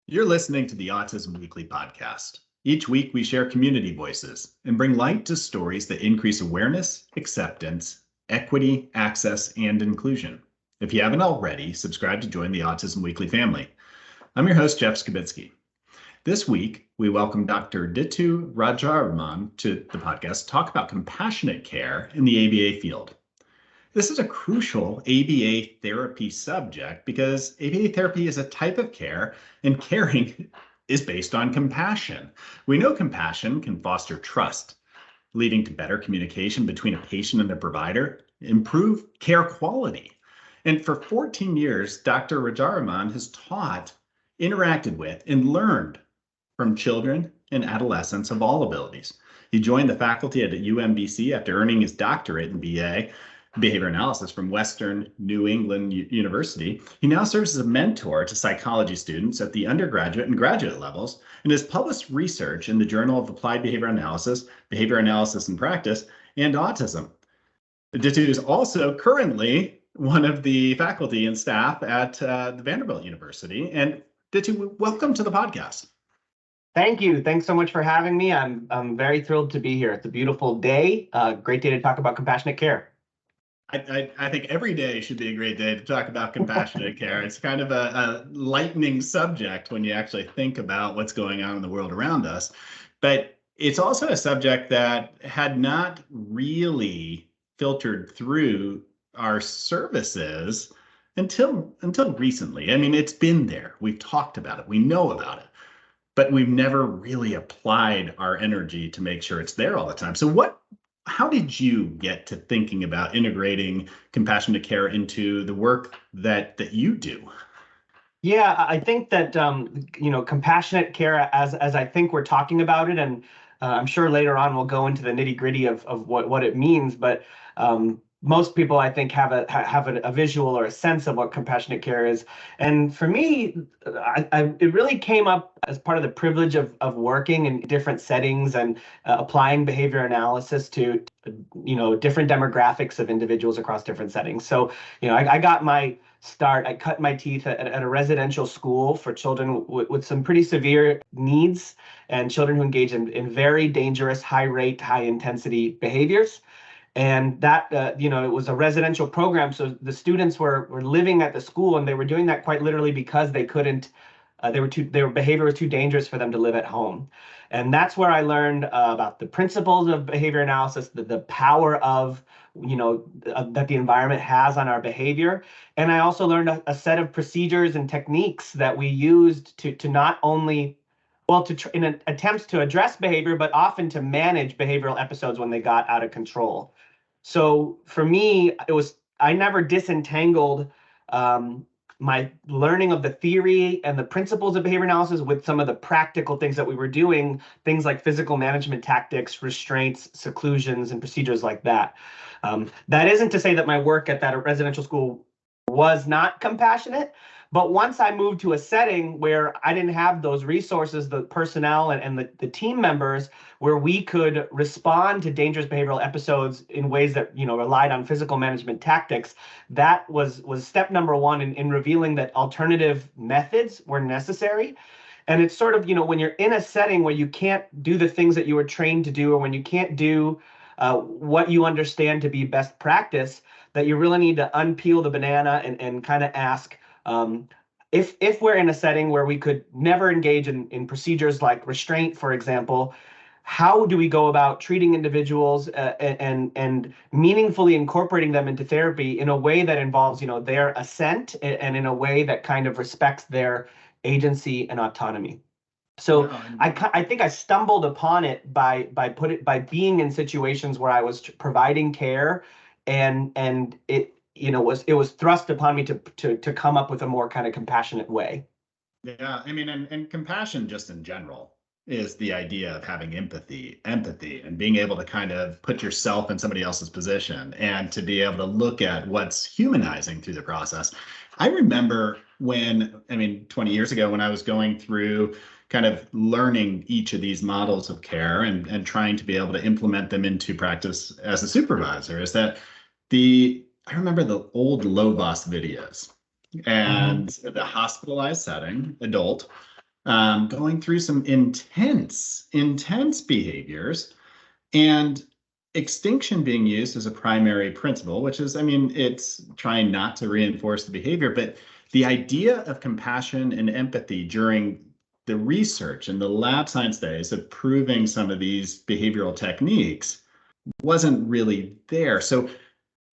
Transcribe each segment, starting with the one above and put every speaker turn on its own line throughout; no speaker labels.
You're listening to the Autism Weekly podcast. Each week, we share community voices and bring light to stories that increase awareness, acceptance, equity, access, and inclusion. If you haven't already, subscribe to join the Autism Weekly family. I'm your host, Jeff Skibitsky. This week, we welcome Dr. Rajaraman to the podcast to talk about compassionate care in the ABA field. This is a crucial ABA therapy subject because ABA therapy is a type of care, and caring is based on compassion. We know compassion can foster trust, leading to better communication between a patient and their provider, improve care quality. And for 14 years, Dr. Rajaraman has taught, interacted with, and learned from children and adolescents of all abilities. He joined the faculty at UMBC after earning his doctorate in BA Behavior Analysis from Western New England University. He now serves as a mentor to psychology students at the undergraduate and graduate levels and has published research in the Journal of Applied Behavior Analysis in Practice, and Autism. Dittu is also currently one of the faculty and staff at the Vanderbilt University. And Dittu, welcome to the podcast.
Thank you. Thanks so much for having me. I'm very thrilled to be here. It's a beautiful day, great day to talk about compassionate care.
I think every day should be a great day to talk about compassionate care. It's kind of a lightning subject when you actually think about what's going on in the world around us. But it's also a subject that had not really filtered through our services until recently. I mean, it's been there. We've talked about it. We know about it. But we've never really applied our energy to make sure it's there all the time. So how did you get to thinking about integrating compassionate care into the work that you do?
Yeah, I think that compassionate care, as I think we're talking about it, and I'm sure later on we'll go into the nitty gritty of what it means. But most people, I think, have a visual or a sense of what compassionate care is. And for me, it really came up as part of the privilege of working in different settings and applying behavior analysis to different demographics of individuals across different settings. So I got my start. I cut my teeth at a residential school for children with some pretty severe needs and children who engage in very dangerous, high rate, high intensity behaviors. And that, it was a residential program. So the students were living at the school, and they were doing that quite literally because they couldn't, their behavior was too dangerous for them to live at home. And that's where I learned about the principles of behavior analysis, the power of, that the environment has on our behavior. And I also learned a set of procedures and techniques that we used to not only in attempts to address behavior, but often to manage behavioral episodes when they got out of control. So for me, I never disentangled my learning of the theory and the principles of behavior analysis with some of the practical things that we were doing, things like physical management tactics, restraints, seclusions, and procedures like that. That isn't to say that my work at that residential school was not compassionate. But once I moved to a setting where I didn't have those resources, the personnel and the team members, where we could respond to dangerous behavioral episodes in ways that relied on physical management tactics, that was step number one in revealing that alternative methods were necessary. And it's sort of, when you're in a setting where you can't do the things that you were trained to do, or when you can't do what you understand to be best practice, that you really need to unpeel the banana and kind of ask, if we're in a setting where we could never engage in procedures like restraint, for example, how do we go about treating individuals and meaningfully incorporating them into therapy in a way that involves, their assent and in a way that kind of respects their agency and autonomy? So I think I stumbled upon it by being in situations where I was providing care, and it was thrust upon me to come up with a more kind of compassionate way.
Yeah, I mean, and compassion just in general is the idea of having empathy, and being able to kind of put yourself in somebody else's position and to be able to look at what's humanizing through the process. I remember 20 years ago when I was going through kind of learning each of these models of care and trying to be able to implement them into practice as a supervisor, is that I remember the old Low Boss videos. and the hospitalized setting, adult, going through some intense behaviors, and extinction being used as a primary principle, which is, I mean, it's trying not to reinforce the behavior, but the idea of compassion and empathy during the research and the lab science days of proving some of these behavioral techniques wasn't really there. So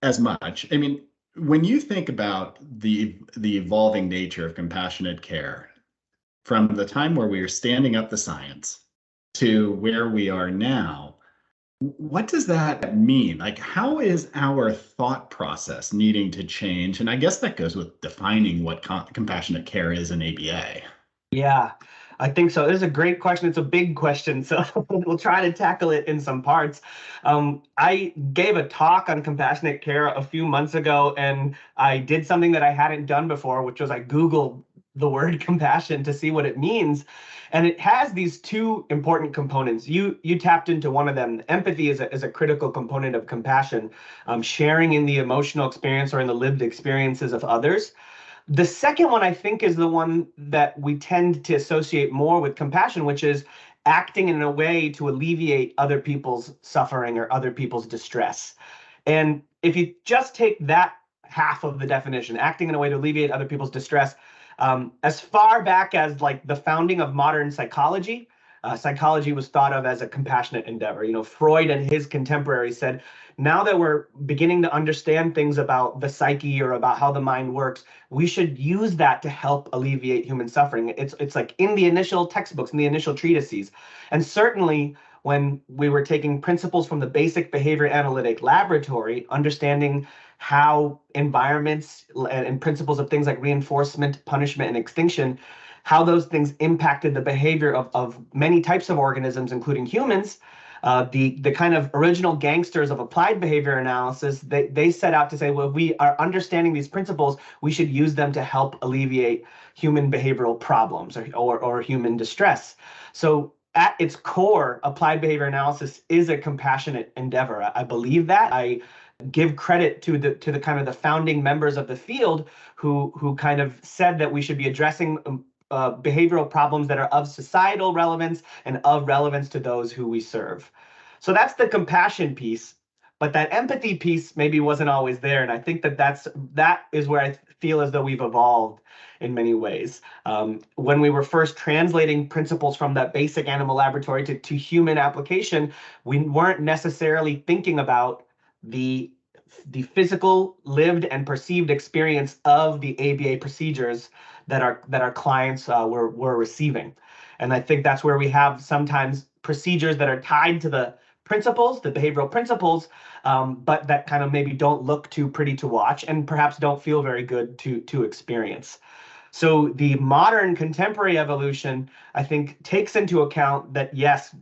as much, I mean, when you think about the evolving nature of compassionate care, from the time where we were standing up the science to where we are now, what does that mean? Like, how is our thought process needing to change? And I guess that goes with defining what compassionate care is in ABA.
Yeah, I think so. This is a great question. It's a big question, so we'll try to tackle it in some parts. I gave a talk on compassionate care a few months ago, and I did something that I hadn't done before, which was I Googled the word compassion to see what it means. And it has these two important components. You tapped into one of them. Empathy is a critical component of compassion, sharing in the emotional experience or in the lived experiences of others. The second one, I think, is the one that we tend to associate more with compassion, which is acting in a way to alleviate other people's suffering or other people's distress. And if you just take that half of the definition, acting in a way to alleviate other people's distress, as far back as like the founding of modern psychology, psychology was thought of as a compassionate endeavor. You know, Freud and his contemporaries said, now that we're beginning to understand things about the psyche or about how the mind works, we should use that to help alleviate human suffering. It's like in the initial textbooks, in the initial treatises. And certainly when we were taking principles from the basic behavior analytic laboratory, understanding how environments and principles of things like reinforcement, punishment, and extinction, how those things impacted the behavior of many types of organisms, including humans. The kind of original gangsters of applied behavior analysis, they set out to say, well, if we are understanding these principles, we should use them to help alleviate human behavioral problems or human distress. So at its core, applied behavior analysis is a compassionate endeavor. I believe that. I give credit to the kind of the founding members of the field who kind of said that we should be addressing behavioral problems that are of societal relevance and of relevance to those who we serve. So that's the compassion piece, but that empathy piece maybe wasn't always there. And I think that is where I feel as though we've evolved in many ways. When we were first translating principles from that basic animal laboratory to human application, we weren't necessarily thinking about the physical, lived, and perceived experience of the ABA procedures that our clients were receiving. And I think that's where we have sometimes procedures that are tied to the principles, the behavioral principles, but that kind of maybe don't look too pretty to watch and perhaps don't feel very good to experience. So the modern contemporary evolution, I think, takes into account that, yes,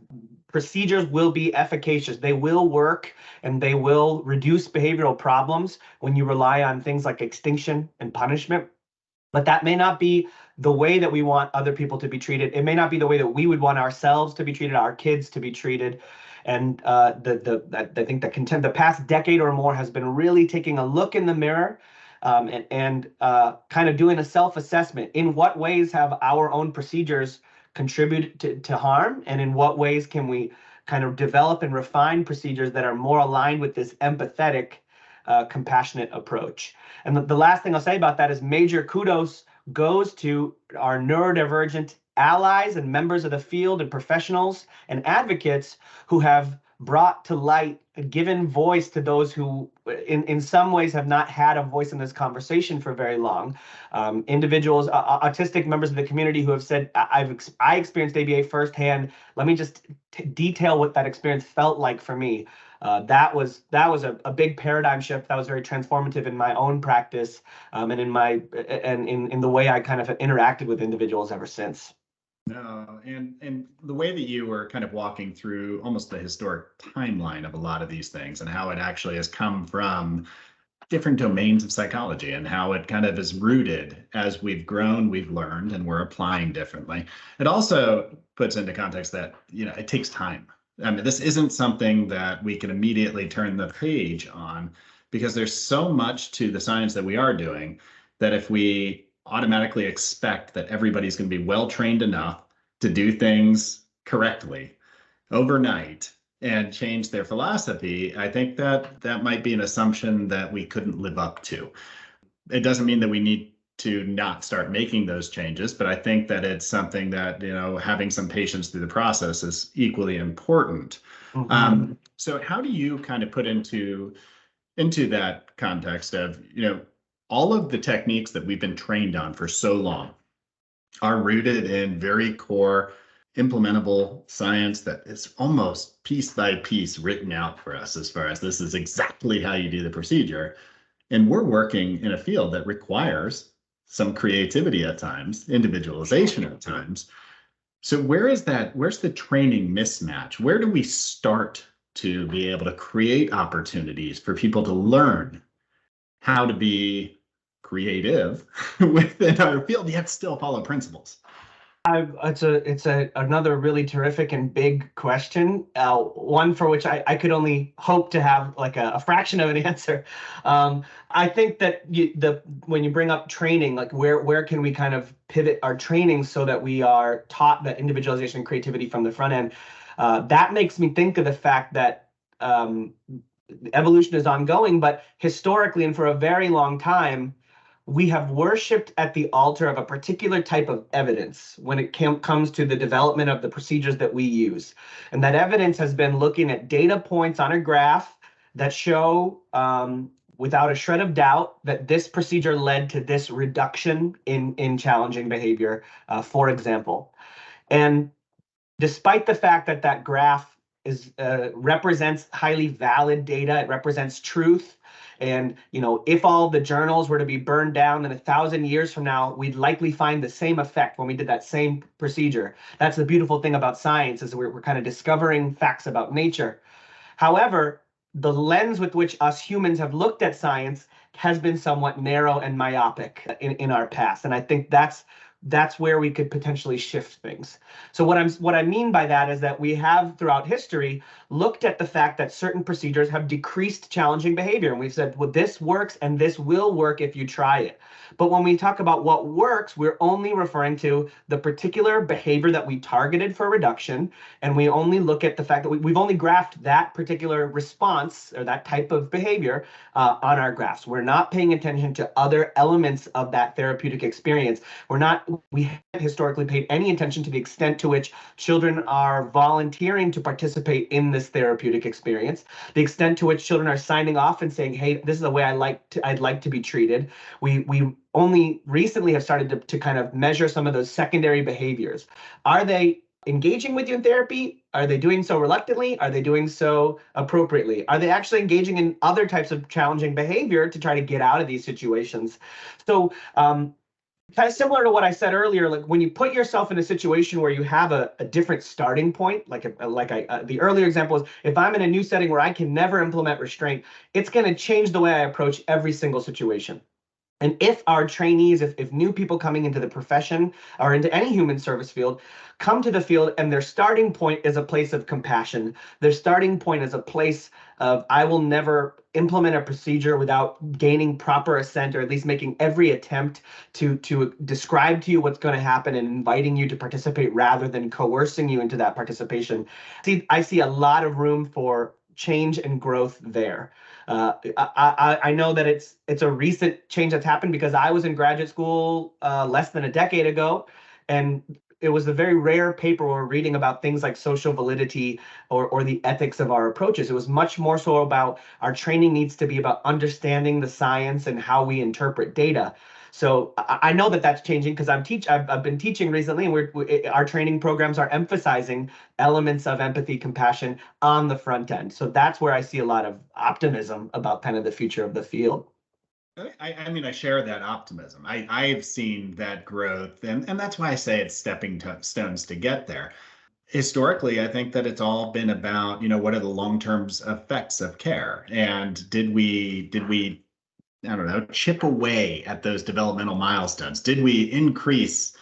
procedures will be efficacious. They will work and they will reduce behavioral problems when you rely on things like extinction and punishment. But that may not be the way that we want other people to be treated. It may not be the way that we would want ourselves to be treated, our kids to be treated. And I think the past decade or more has been really taking a look in the mirror and kind of doing a self-assessment. In what ways have our own procedures contributed to harm, and in what ways can we kind of develop and refine procedures that are more aligned with this empathetic, compassionate approach? And the last thing I'll say about that is major kudos goes to our neurodivergent allies and members of the field and professionals and advocates who have brought to light, given voice to those who in some ways have not had a voice in this conversation for very long. Individuals, autistic members of the community who have said, I experienced ABA firsthand. Let me just detail what that experience felt like for me. That was a big paradigm shift. That was very transformative in my own practice and in the way I kind of interacted with individuals ever since.
No, and the way that you were kind of walking through almost the historic timeline of a lot of these things and how it actually has come from different domains of psychology and how it kind of is rooted as we've grown, we've learned, and we're applying differently. It also puts into context that, you know, it takes time. I mean, this isn't something that we can immediately turn the page on because there's so much to the science that we are doing that if we automatically expect that everybody's going to be well trained enough to do things correctly overnight and change their philosophy, I think that that might be an assumption that we couldn't live up to. It doesn't mean that we need to not start making those changes, but I think that it's something that, having some patience through the process is equally important. So how do you kind of put into that context of, all of the techniques that we've been trained on for so long are rooted in very core implementable science that is almost piece by piece written out for us as far as this is exactly how you do the procedure. And we're working in a field that requires some creativity at times, individualization at times. So where's the training mismatch? Where do we start to be able to create opportunities for people to learn how to be creative within our field, yet still follow principles?
It's another really terrific and big question, one for which I could only hope to have like a fraction of an answer. I think that when you bring up training, like where can we kind of pivot our training so that we are taught that individualization and creativity from the front end? That makes me think of the fact that evolution is ongoing, but historically and for a very long time, we have worshipped at the altar of a particular type of evidence when it comes to the development of the procedures that we use. And that evidence has been looking at data points on a graph that show without a shred of doubt that this procedure led to this reduction in challenging behavior, for example. And despite the fact that that graph represents highly valid data, it represents truth. And, if all the journals were to be burned down, then 1,000 years from now, we'd likely find the same effect when we did that same procedure. That's the beautiful thing about science, is we're kind of discovering facts about nature. However, the lens with which us humans have looked at science has been somewhat narrow and myopic in our past. And I think that's where we could potentially shift things. So what I mean by that is that we have throughout history looked at the fact that certain procedures have decreased challenging behavior. And we've said, well, this works and this will work if you try it. But when we talk about what works, we're only referring to the particular behavior that we targeted for reduction. And we only look at the fact that we've only graphed that particular response or that type of behavior on our graphs. We're not paying attention to other elements of that therapeutic experience. We haven't historically paid any attention to the extent to which children are volunteering to participate in this therapeutic experience, the extent to which children are signing off and saying, hey, this is the way I'd like to be treated. We only recently have started to kind of measure some of those secondary behaviors. Are they engaging with you in therapy? Are they doing so reluctantly? Are they doing so appropriately? Are they actually engaging in other types of challenging behavior to try to get out of these situations? So kind of similar to what I said earlier, like when you put yourself in a situation where you have a different starting point, the earlier example is if I'm in a new setting where I can never implement restraint, it's going to change the way I approach every single situation. And if our trainees, if new people coming into the profession or into any human service field come to the field and their starting point is a place of compassion, their starting point is a place of, I will never implement a procedure without gaining proper assent, or at least making every attempt to describe to you what's going to happen and inviting you to participate rather than coercing you into that participation. I see a lot of room for change and growth there. I know that it's a recent change that's happened because I was in graduate school less than a decade ago, and it was a very rare paper where we're reading about things like social validity or the ethics of our approaches. It was much more so about our training needs to be about understanding the science and how we interpret data. So I know that that's changing because I've been teaching recently, and our training programs are emphasizing elements of empathy, compassion on the front end. So that's where I see a lot of optimism about kind of the future of the field.
I mean, I share that optimism. I've seen that growth, and that's why I say it's stepping stones to get there. Historically, I think that it's all been about, what are the long-term effects of care? And did we I don't know, chip away at those developmental milestones? Did we increase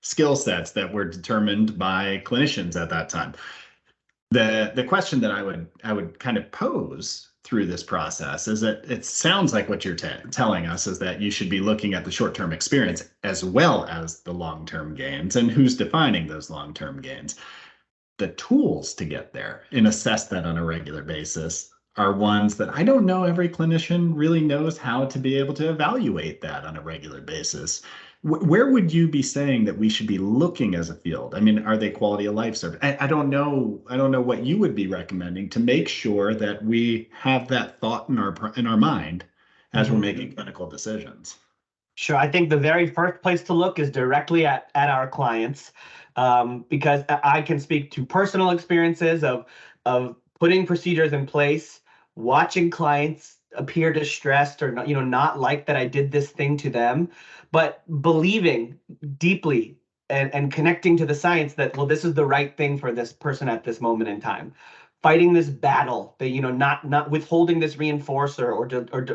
skill sets that were determined by clinicians at that time? The question that I would kind of pose through this process is that it sounds like what you're telling us is that you should be looking at the short-term experience as well as the long-term gains, and who's defining those long-term gains. The tools to get there and assess that on a regular basis are ones that I don't know every clinician really knows how to be able to evaluate that on a regular basis. Where would you be saying that we should be looking as a field? I mean, are they quality of life survey? I don't know. I don't know what you would be recommending to make sure that we have that thought in our mind as we're making clinical decisions.
Sure. I think the very first place to look is directly at our clients, because I can speak to personal experiences of putting procedures in place, watching clients appear distressed or not, not like that I did this thing to them, but believing deeply and connecting to the science that, well, this is the right thing for this person at this moment in time. Fighting this battle, that not withholding this reinforcer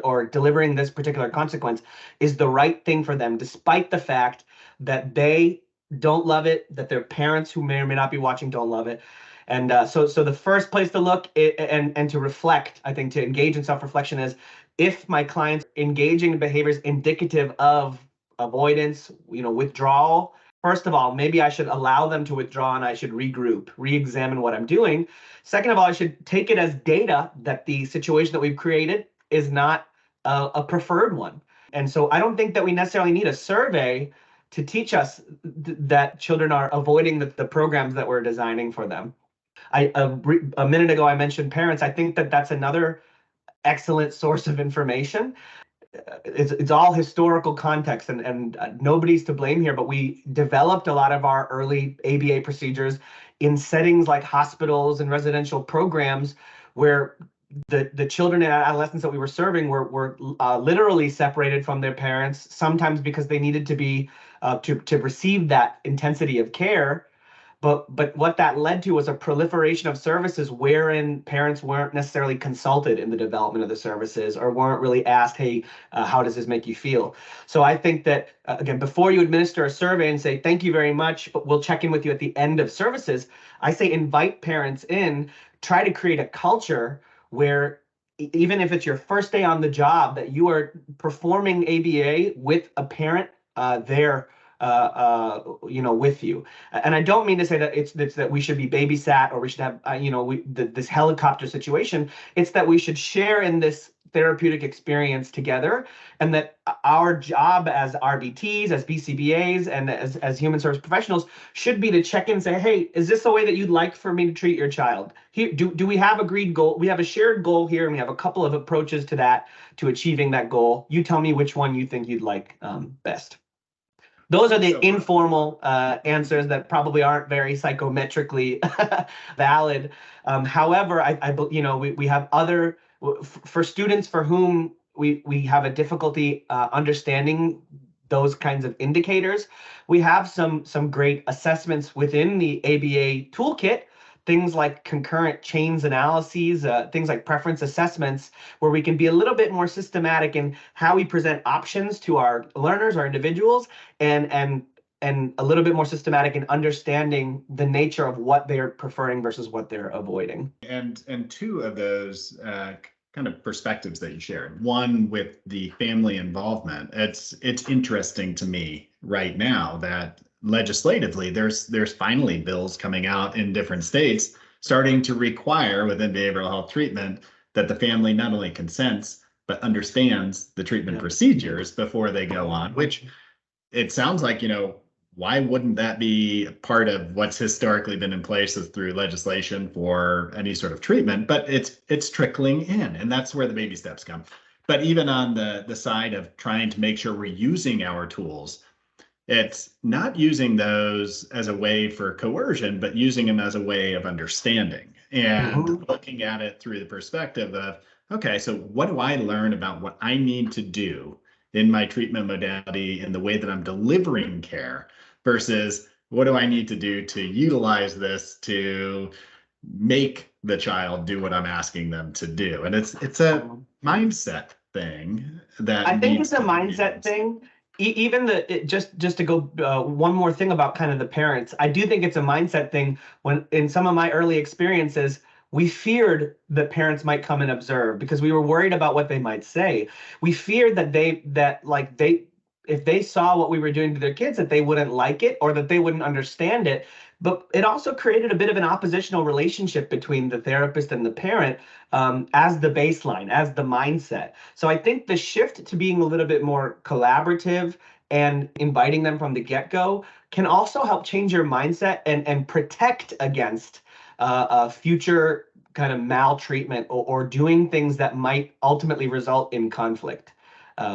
or delivering this particular consequence is the right thing for them, despite the fact that they don't love it, that their parents who may or may not be watching don't love it. And so the first place to look and to reflect, I think, to engage in self-reflection is if my clients engaging in behaviors indicative of avoidance, withdrawal. First of all, maybe I should allow them to withdraw and I should regroup, re-examine what I'm doing. Second of all, I should take it as data that the situation that we've created is not a preferred one. And so I don't think that we necessarily need a survey to teach us that children are avoiding the programs that we're designing for them. A minute ago, I mentioned parents. I think that that's another excellent source of information. It's all historical context, and nobody's to blame here, but we developed a lot of our early ABA procedures in settings like hospitals and residential programs where the children and adolescents that we were serving were literally separated from their parents, sometimes because they needed to be to receive that intensity of care. But what that led to was a proliferation of services wherein parents weren't necessarily consulted in the development of the services or weren't really asked, hey, how does this make you feel? So I think that, again, before you administer a survey and say, thank you very much, but we'll check in with you at the end of services, I say invite parents in, try to create a culture where even if it's your first day on the job, that you are performing ABA with a parent there with you. And I don't mean to say that it's that we should be babysat or we should have, this helicopter situation. It's that we should share in this therapeutic experience together, and that our job as RBTs, as BCBAs, and as human service professionals should be to check in and say, hey, is this the way that you'd like for me to treat your child? Here, do we have agreed goal? We have a shared goal here, and we have a couple of approaches to that, to achieving that goal. You tell me which one you think you'd like best. Those are the informal answers that probably aren't very psychometrically valid. However, we have other, for students for whom we have a difficulty understanding those kinds of indicators, we have some great assessments within the ABA toolkit. Things like concurrent chains analyses, things like preference assessments, where we can be a little bit more systematic in how we present options to our learners, our individuals, and a little bit more systematic in understanding the nature of what they're preferring versus what they're avoiding.
And two of those kind of perspectives that you shared, one with the family involvement, it's interesting to me right now that legislatively, there's finally bills coming out in different states starting to require within behavioral health treatment that the family not only consents, but understands the treatment procedures before they go on, which it sounds like, why wouldn't that be part of what's historically been in place through legislation for any sort of treatment? But it's trickling in, and that's where the baby steps come. But even on the side of trying to make sure we're using our tools, it's not using those as a way for coercion, but using them as a way of understanding and looking at it through the perspective of, okay, so what do I learn about what I need to do in my treatment modality in the way that I'm delivering care versus what do I need to do to utilize this to make the child do what I'm asking them to do? And it's a mindset thing that
I think it's a mindset thing. Even just to go one more thing about kind of the parents, I do think it's a mindset thing. When in some of my early experiences, we feared that parents might come and observe because we were worried about what they might say. We feared that if they saw what we were doing to their kids, that they wouldn't like it or that they wouldn't understand it. But it also created a bit of an oppositional relationship between the therapist and the parent, as the baseline, as the mindset. So I think the shift to being a little bit more collaborative and inviting them from the get-go can also help change your mindset and protect against future kind of maltreatment or doing things that might ultimately result in conflict,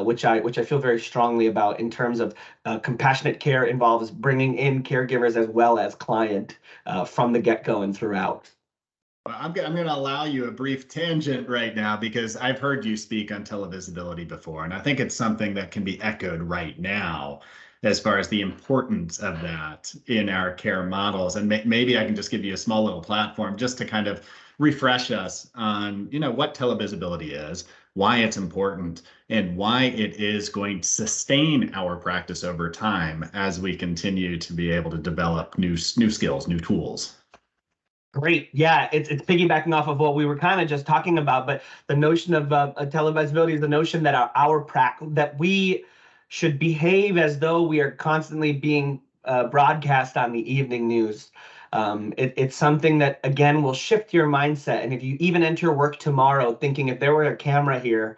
which I feel very strongly about in terms of compassionate care involves bringing in caregivers as well as client from the get-go and throughout.
Well, I'm going to allow you a brief tangent right now because I've heard you speak on Televisability before, and I think it's something that can be echoed right now as far as the importance of that in our care models. And maybe I can just give you a small little platform just to kind of refresh us on, what televisibility is, why it's important, and why it is going to sustain our practice over time as we continue to be able to develop new skills, new tools.
Great. Yeah, it's piggybacking off of what we were kind of just talking about, but the notion of televisability is the notion that that we should behave as though we are constantly being broadcast on the evening news. It's something that, again, will shift your mindset. And if you even enter work tomorrow thinking, if there were a camera here,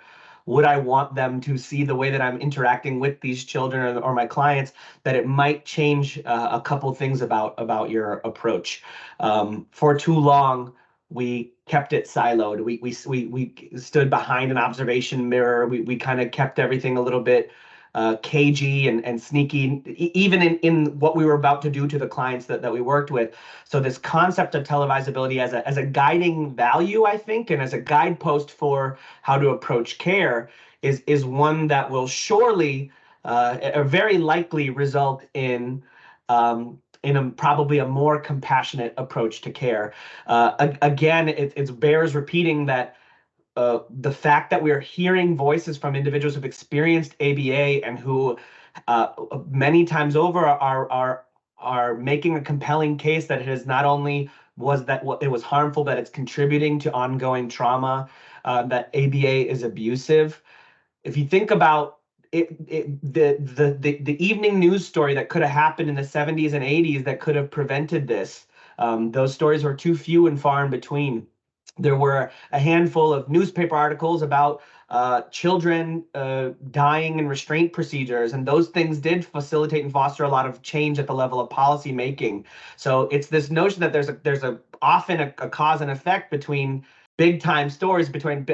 would I want them to see the way that I'm interacting with these children or my clients, that it might change a couple things about your approach. For too long, we kept it siloed. We stood behind an observation mirror. We kind of kept everything a little bit cagey and sneaky, even in what we were about to do to the clients that we worked with. So this concept of televisability as a guiding value, I think, and as a guidepost for how to approach care is one that will surely or very likely result in probably a more compassionate approach to care. Again, it bears repeating that the fact that we are hearing voices from individuals who've experienced ABA and who many times over are making a compelling case that it is not only it was harmful, that it's contributing to ongoing trauma, that ABA is abusive. If you think about the evening news story that could have happened in the 70s and 80s that could have prevented this, those stories were too few and far in between. There were a handful of newspaper articles about children dying in restraint procedures, and those things did facilitate and foster a lot of change at the level of policy making. So it's this notion that there's often a cause and effect between big time stories, between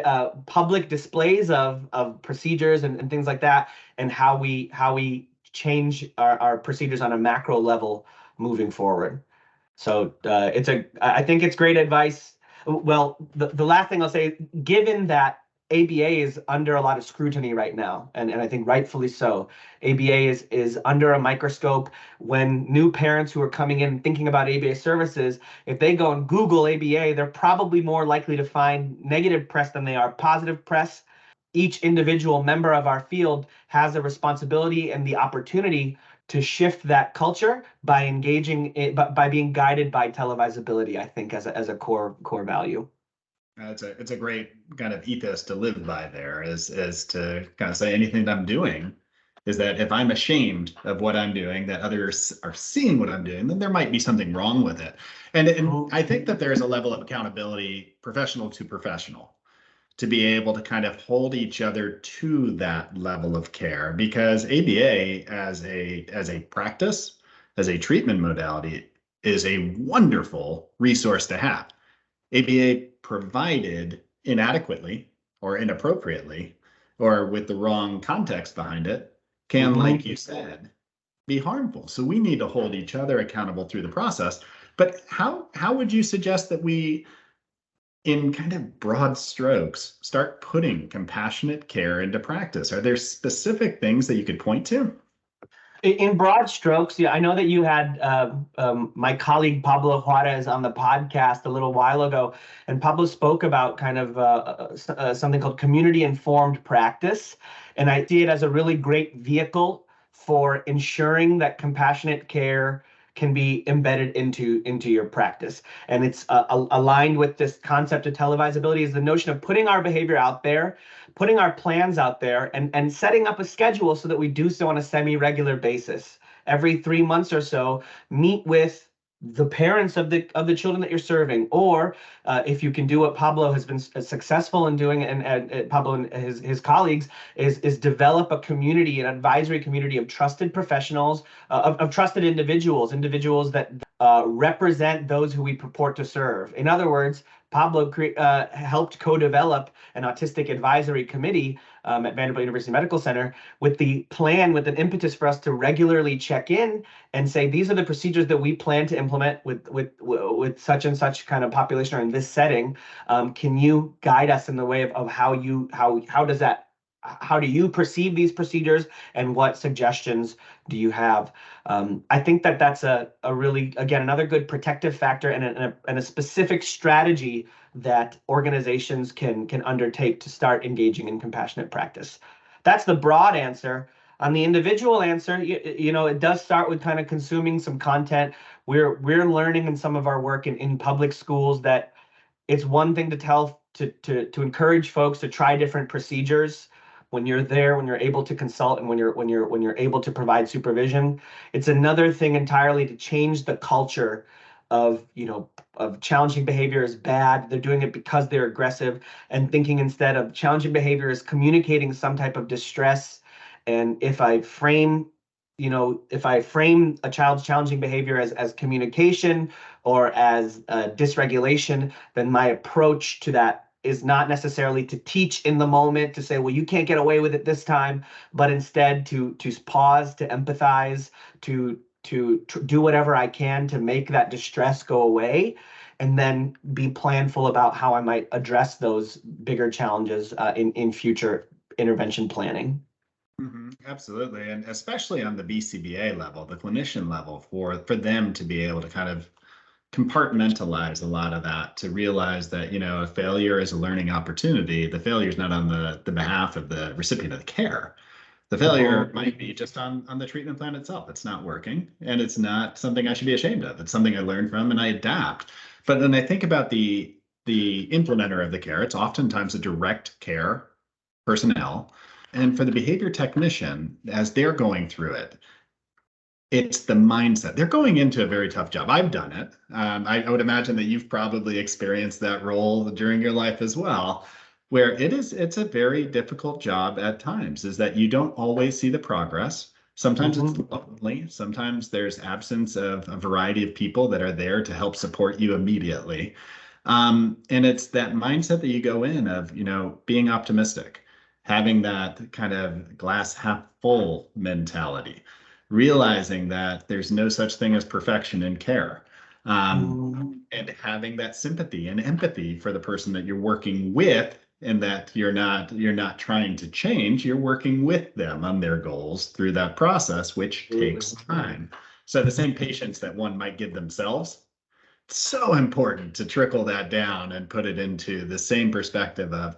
public displays of procedures and things like that, and how we change our procedures on a macro level moving forward. So I think it's great advice. Well, the last thing I'll say, given that ABA is under a lot of scrutiny right now, and I think rightfully so. ABA is under a microscope. When new parents who are coming in thinking about ABA services, if they go and Google ABA, they're probably more likely to find negative press than they are positive press. Each individual member of our field has a responsibility and the opportunity to shift that culture by engaging it, by being guided by televisability, I think, as a core value.
It's a great kind of ethos to live by there, is to kind of say anything that I'm doing is that if I'm ashamed of what I'm doing, that others are seeing what I'm doing, then there might be something wrong with it. And I think that there's a level of accountability, professional to professional, to be able to kind of hold each other to that level of care, because ABA as a practice, as a treatment modality, is a wonderful resource to have. ABA provided inadequately or inappropriately or with the wrong context behind it can, like you said, be harmful. So we need to hold each other accountable through the process. But how would you suggest that we, in kind of broad strokes, start putting compassionate care into practice? Are there specific things that you could point to?
In broad strokes, yeah, I know that you had my colleague Pablo Juarez on the podcast a little while ago, and Pablo spoke about kind of something called community-informed practice, and I see it as a really great vehicle for ensuring that compassionate care can be embedded into your practice. And it's aligned with this concept of televisability, is the notion of putting our behavior out there, putting our plans out there, and setting up a schedule so that we do so on a semi-regular basis. Every 3 months or so, meet with the parents of the children that you're serving, or if you can do what Pablo has been successful in doing, and Pablo and his colleagues, is develop a community, an advisory community of trusted professionals, of trusted individuals that represent those who we purport to serve. In other words, Pablo helped co-develop an autistic advisory committee at Vanderbilt University Medical Center, with the plan, with an impetus for us to regularly check in and say, these are the procedures that we plan to implement with such and such kind of population or in this setting. Can you guide us in the way of how do you perceive these procedures, and what suggestions do you have? I think that that's a really, again, another good protective factor, and a specific strategy that organizations can undertake to start engaging in compassionate practice. That's the broad answer. On the individual answer, you know, it does start with kind of consuming some content. We're learning in some of our work in public schools that it's one thing to encourage folks to try different procedures when you're there, when you're able to consult, and when you're able to provide supervision. It's another thing entirely to change the culture of, you know, of challenging behavior is bad, they're doing it because they're aggressive, and thinking instead of challenging behavior as communicating some type of distress. And if I frame a child's challenging behavior as communication or as dysregulation, then my approach to that is not necessarily to teach in the moment, to say, well, you can't get away with it this time, but instead to pause, to empathize, to do whatever I can to make that distress go away, and then be planful about how I might address those bigger challenges in future intervention planning.
Absolutely. And especially on the BCBA level, the clinician level, for them to be able to kind of compartmentalize a lot of that, to realize that, you know, a failure is a learning opportunity. The failure is not on the behalf of the recipient of the care. The failure might be just on the treatment plan itself. It's not working, and it's not something I should be ashamed of. It's something I learn from and I adapt. But then I think about the implementer of the care. It's oftentimes a direct care personnel. And for the behavior technician, as they're going through it, it's the mindset. They're going into a very tough job. I've done it. I would imagine that you've probably experienced that role during your life as well, where it's a very difficult job at times, is that you don't always see the progress. Sometimes it's lonely. Sometimes there's absence of a variety of people that are there to help support you immediately. And it's that mindset that you go in of, you know, being optimistic, having that kind of glass half full mentality, realizing that there's no such thing as perfection in care, and having that sympathy and empathy for the person that you're working with, and that you're not trying to change, you're working with them on their goals through that process, which takes time. So the same patience that one might give themselves, it's so important to trickle that down and put it into the same perspective of,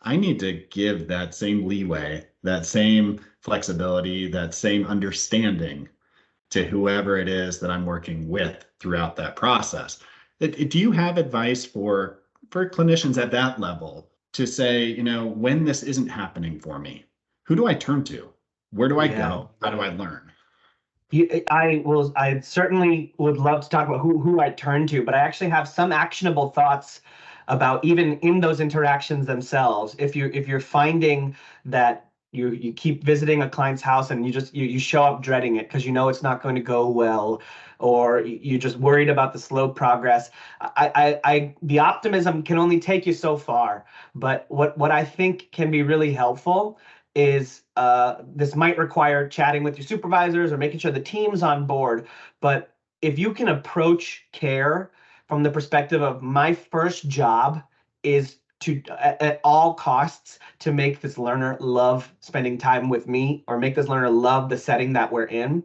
I need to give that same leeway, that same flexibility, that same understanding to whoever it is that I'm working with throughout that process. Do you have advice for clinicians at that level to say, you know, when this isn't happening for me, who do I turn to? Where do I go? How do I learn?
I certainly would love to talk about who I turn to, but I actually have some actionable thoughts about even in those interactions themselves. If you're finding that you keep visiting a client's house and you show up dreading it because you know it's not going to go well, or you're just worried about the slow progress, the optimism can only take you so far. But what I think can be really helpful is this might require chatting with your supervisors or making sure the team's on board. But if you can approach care from the perspective of, my first job is to at all costs to make this learner love spending time with me or make this learner love the setting that we're in,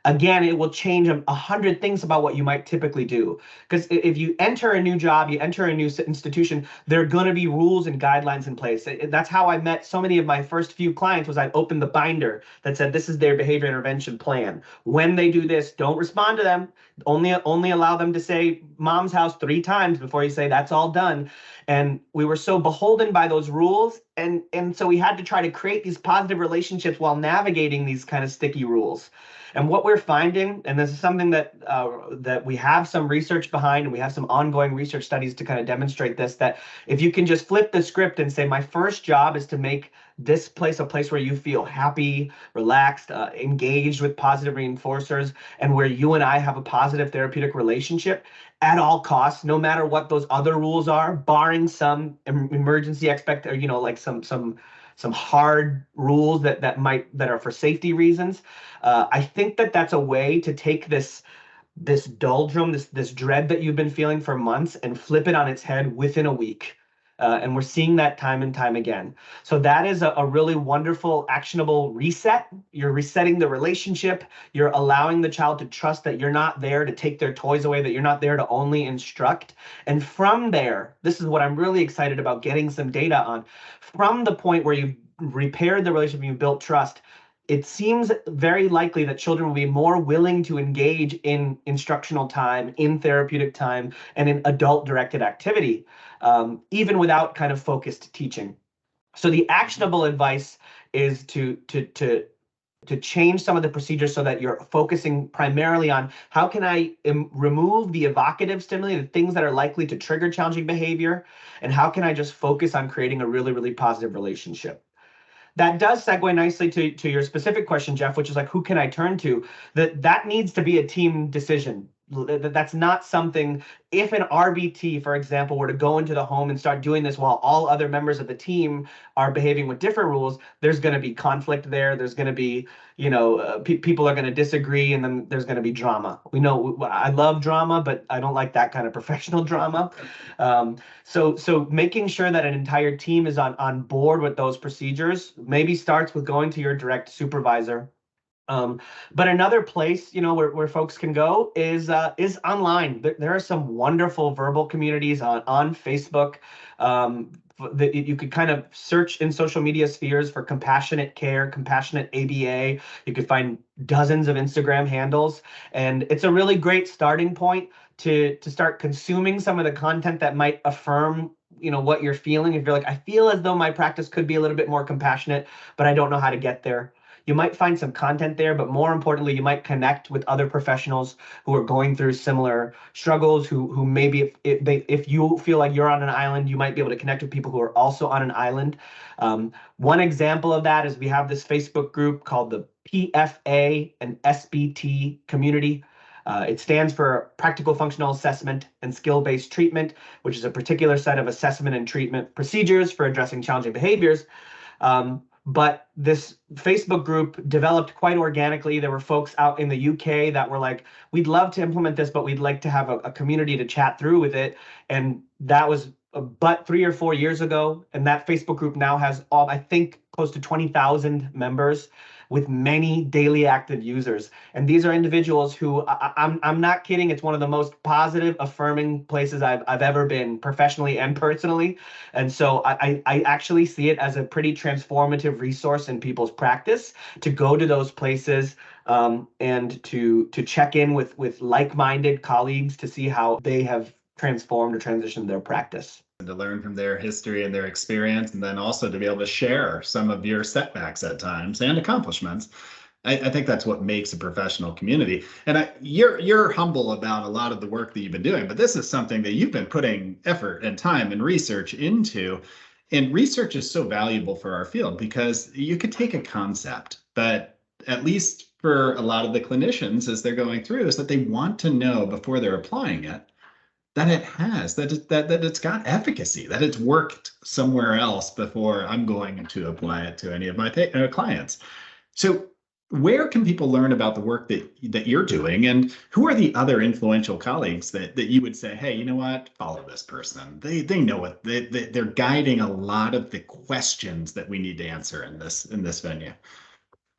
again, it will change 100 things about what you might typically do. Because if you enter a new job, you enter a new institution, there are going to be rules and guidelines in place. That's how I met so many of my first few clients. Was I opened the binder that said this is their behavior intervention plan. When they do this, don't respond to them. Only allow them to say mom's house 3 times before you say that's all done. And we were so beholden by those rules, and so we had to try to create these positive relationships while navigating these kind of sticky rules. And what we're finding, and this is something that we have some research behind, and we have some ongoing research studies to kind of demonstrate this, that if you can just flip the script and say, my first job is to make this place a place where you feel happy, relaxed, engaged with positive reinforcers, and where you and I have a positive therapeutic relationship at all costs, no matter what those other rules are, barring some emergency or like some hard rules that are for safety reasons. I think that's a way to take this doldrum, this dread that you've been feeling for months, and flip it on its head within a week. And we're seeing that time and time again. So that is a really wonderful, actionable reset. You're resetting the relationship. You're allowing the child to trust that you're not there to take their toys away, that you're not there to only instruct. And from there, this is what I'm really excited about getting some data on. From the point where you've repaired the relationship, you've built trust, it seems very likely that children will be more willing to engage in instructional time, in therapeutic time, and in adult-directed activity, even without kind of focused teaching. So the actionable advice is to change some of the procedures so that you're focusing primarily on how can I remove the evocative stimuli, the things that are likely to trigger challenging behavior, and how can I just focus on creating a really, really positive relationship. That does segue nicely to your specific question, Jeff, which is like, who can I turn to? That needs to be a team decision. That's not something, if an RBT, for example, were to go into the home and start doing this while all other members of the team are behaving with different rules, there's going to be conflict there. There's going to be, people are going to disagree, and then there's going to be drama. We know I love drama, but I don't like that kind of professional drama. So making sure that an entire team is on board with those procedures maybe starts with going to your direct supervisor. But another place, where folks can go is online. There are some wonderful verbal communities on Facebook. That you could kind of search in social media spheres for compassionate care, compassionate ABA. You could find dozens of Instagram handles, and it's a really great starting point to start consuming some of the content that might affirm what you're feeling. If you're like, I feel as though my practice could be a little bit more compassionate, but I don't know how to get there. You might find some content there, but more importantly, you might connect with other professionals who are going through similar struggles, who maybe if you feel like you're on an island, you might be able to connect with people who are also on an island. One example of that is we have this Facebook group called the PFA and SBT community. It stands for Practical Functional Assessment and Skill-Based Treatment, which is a particular set of assessment and treatment procedures for addressing challenging behaviors. But this Facebook group developed quite organically. There were folks out in the UK that were like, we'd love to implement this, but we'd like to have a community to chat through with it. And that was but 3 or 4 years ago. And that Facebook group now has I think close to 20,000 members with many daily active users. And these are individuals who, I'm not kidding, it's one of the most positive, affirming places I've ever been, professionally and personally. And so I actually see it as a pretty transformative resource in people's practice to go to those places, and to check in with like-minded colleagues to see how they have transformed or transitioned their practice.
And to learn from their history and their experience, and then also to be able to share some of your setbacks at times and accomplishments. I think that's what makes a professional community. And you're humble about a lot of the work that you've been doing, but this is something that you've been putting effort and time and research into. And research is so valuable for our field because you could take a concept, but at least for a lot of the clinicians as they're going through is that they want to know before they're applying it that it's got efficacy, that it's worked somewhere else before I'm going to apply it to any of my clients. So Where can people learn about the work that you're doing, and who are the other influential colleagues that you would say, hey, you know what, follow this person. They know what they're guiding a lot of the questions that we need to answer in this venue.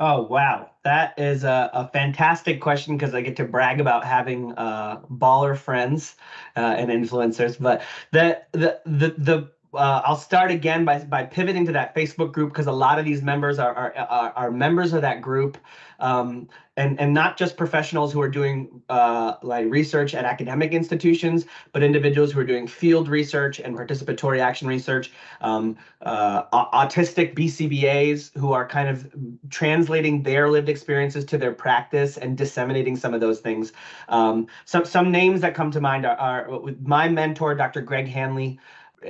Oh, wow. That is a fantastic question because I get to brag about having baller friends and influencers. But I'll start again by pivoting to that Facebook group because a lot of these members are members of that group. Um, and not just professionals who are doing like research at academic institutions, but individuals who are doing field research and participatory action research, autistic BCBAs who are kind of translating their lived experiences to their practice and disseminating some of those things. Some names that come to mind are my mentor, Dr. Greg Hanley,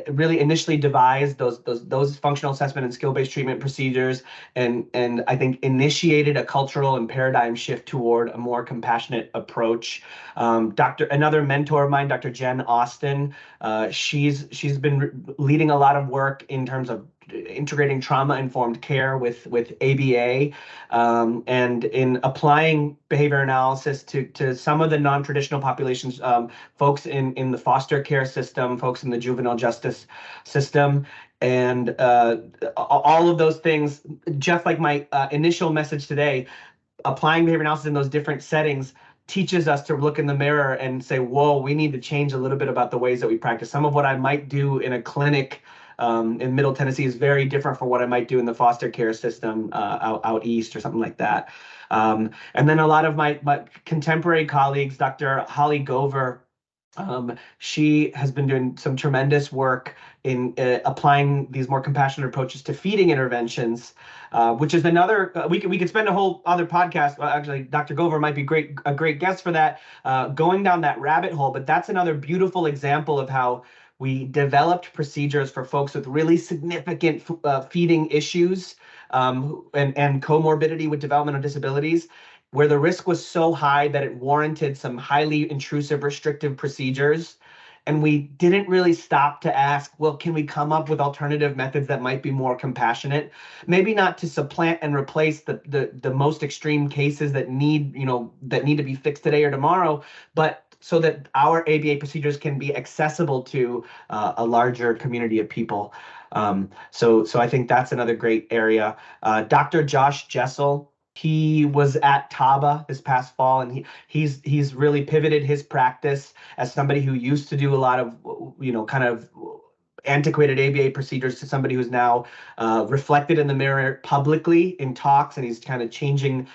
really initially devised those functional assessment and skill-based treatment procedures, and I think initiated a cultural and paradigm shift toward a more compassionate approach. Another mentor of mine, Dr. Jen Austin, she's been leading a lot of work in terms of integrating trauma-informed care with ABA, and in applying behavior analysis to some of the non-traditional populations, folks in the foster care system, folks in the juvenile justice system, and all of those things. Just like my initial message today, applying behavior analysis in those different settings teaches us to look in the mirror and say, whoa, we need to change a little bit about the ways that we practice. Some of what I might do in a clinic in Middle Tennessee is very different from what I might do in the foster care system out east or something like that. And then a lot of my contemporary colleagues, Dr. Holly Gover, she has been doing some tremendous work in applying these more compassionate approaches to feeding interventions, which is another, we could spend a whole other podcast. Actually, Dr. Gover might be a great guest for that, going down that rabbit hole. But that's another beautiful example of how we developed procedures for folks with really significant feeding issues, and comorbidity with developmental disabilities, where the risk was so high that it warranted some highly intrusive restrictive procedures. And we didn't really stop to ask, well, can we come up with alternative methods that might be more compassionate? Maybe not to supplant and replace the most extreme cases that need to be fixed today or tomorrow, but so that our ABA procedures can be accessible to a larger community of people. So I think that's another great area. Dr. Josh Jessel, he was at TABA this past fall, and he's really pivoted his practice as somebody who used to do a lot of kind of antiquated ABA procedures to somebody who's now reflected in the mirror publicly in talks, and he's kind of changing.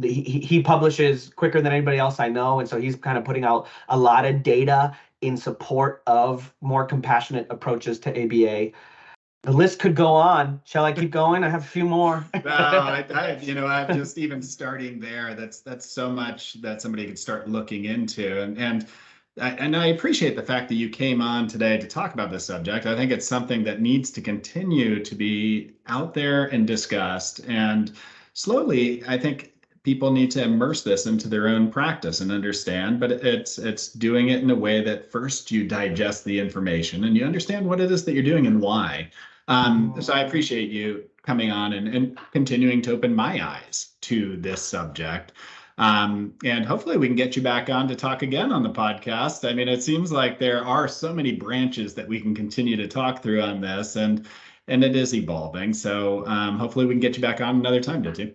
He publishes quicker than anybody else I know, and so he's kind of putting out a lot of data in support of more compassionate approaches to ABA. The list could go on. Shall I keep going? I have a few more.
No, I'm just even starting there. That's so much that somebody could start looking into, and I appreciate the fact that you came on today to talk about this subject. I think it's something that needs to continue to be out there and discussed. And slowly, I think people need to immerse this into their own practice and understand. But it's doing it in a way that first you digest the information and you understand what it is that you're doing and why. So I appreciate you coming on and continuing to open my eyes to this subject. And hopefully we can get you back on to talk again on the podcast. I mean, it seems like there are so many branches that we can continue to talk through on this, and it is evolving. So hopefully we can get you back on another time, Ditu.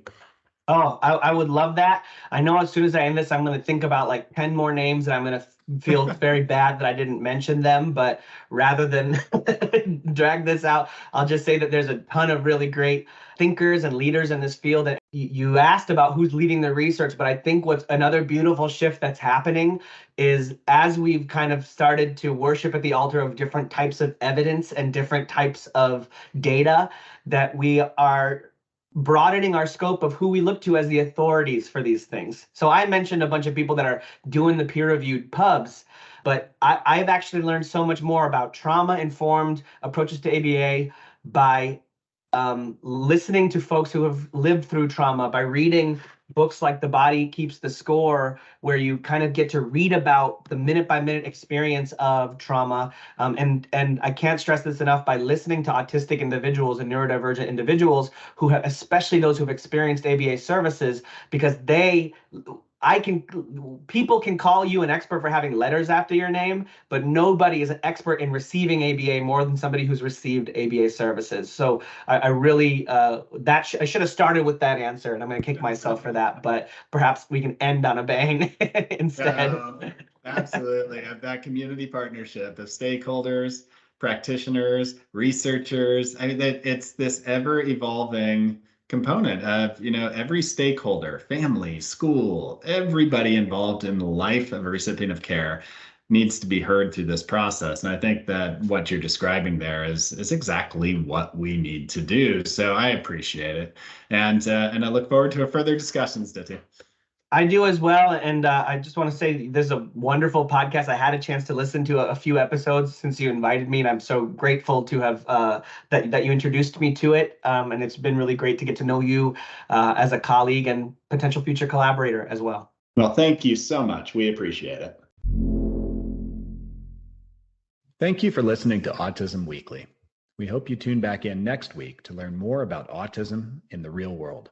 Oh, I would love that. I know as soon as I end this, I'm going to think about like 10 more names, and I'm going to feel very bad that I didn't mention them. But rather than drag this out, I'll just say that there's a ton of really great thinkers and leaders in this field. And you asked about who's leading the research, but I think what's another beautiful shift that's happening is as we've kind of started to worship at the altar of different types of evidence and different types of data, that we are broadening our scope of who we look to as the authorities for these things. So I mentioned a bunch of people that are doing the peer-reviewed pubs, but I've actually learned so much more about trauma-informed approaches to ABA by listening to folks who have lived through trauma, by reading books like The Body Keeps the Score, where you kind of get to read about the minute by minute experience of trauma. And I can't stress this enough, by listening to autistic individuals and neurodivergent individuals who have, especially those who have experienced ABA services, because people can call you an expert for having letters after your name, but nobody is an expert in receiving ABA more than somebody who's received ABA services. So I really, I should have started with that answer, and I'm going to kick myself for that, but perhaps we can end on a bang instead.
Absolutely. Have that community partnership of stakeholders, practitioners, researchers. I mean, it's this ever evolving component of, every stakeholder, family, school, everybody involved in the life of a recipient of care needs to be heard through this process. And I think that what you're describing there is exactly what we need to do. So I appreciate it. And I look forward to further discussions, Dithya.
I do as well. And I just want to say this is a wonderful podcast. I had a chance to listen to a few episodes since you invited me, and I'm so grateful to have that you introduced me to it. And it's been really great to get to know you as a colleague and potential future collaborator as well.
Well, thank you so much. We appreciate it. Thank you for listening to Autism Weekly. We hope you tune back in next week to learn more about autism in the real world.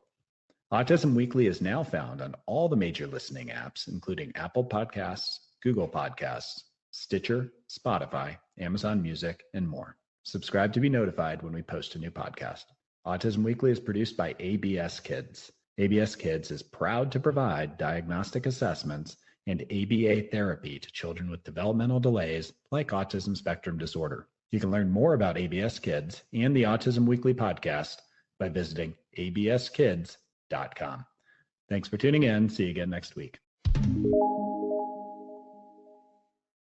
Autism Weekly is now found on all the major listening apps, including Apple Podcasts, Google Podcasts, Stitcher, Spotify, Amazon Music, and more. Subscribe to be notified when we post a new podcast. Autism Weekly is produced by ABS Kids. ABS Kids is proud to provide diagnostic assessments and ABA therapy to children with developmental delays like autism spectrum disorder. You can learn more about ABS Kids and the Autism Weekly podcast by visiting abskids.com. Thanks for tuning in. See you again next week.